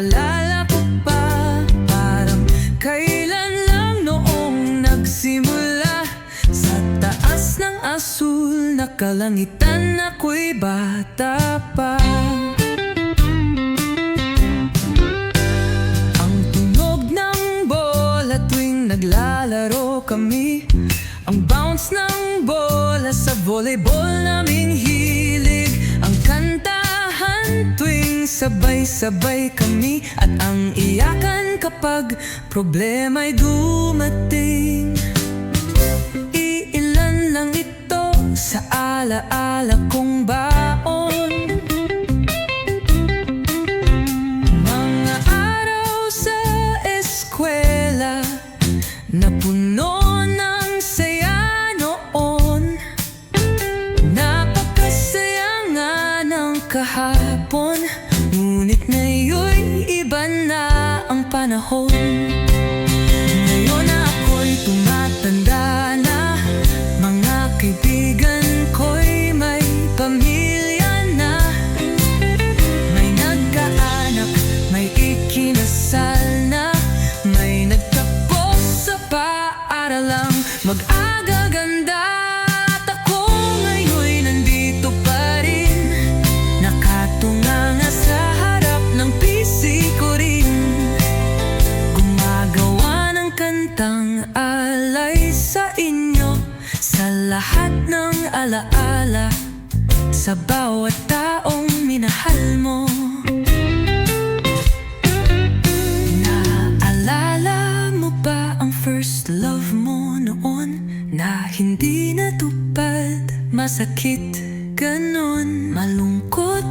Naalala ko pa, parang kailan lang noong nagsimula. Sa taas ng asul na kalangitan, ako'y bata pa. Ang tunog ng bola tuwing naglalaro kami, ang bounce ng bola sa volleyball naming hilig, ang kantahan tuwing sabay-sabay kami, at ang iyakan kapag problema'y dumating. Iilan lang ito sa alaala kong baon, mga araw sa eskwela na puno ng saya noon. Napakasaya nga ng kahapon, ngunit ngayon'y iba na ang panahon. Ngayon na ako'y tumatanda na, mga kaibigan ko'y may pamilya na, may nagkaanak, may ikinasal na, may nagtapos sa paaralang mag-agaganda. At ako ngayon'y nandito pa rin, nakatunganga sa harap ng PC ko rin, gumagawa ng kantang alay sa inyo, sa lahat ng alaala, sa bawat taong minahal mo. Naalala mo ba ang first love mo noon, na hindi natupad? Masakit ganon, malungkot,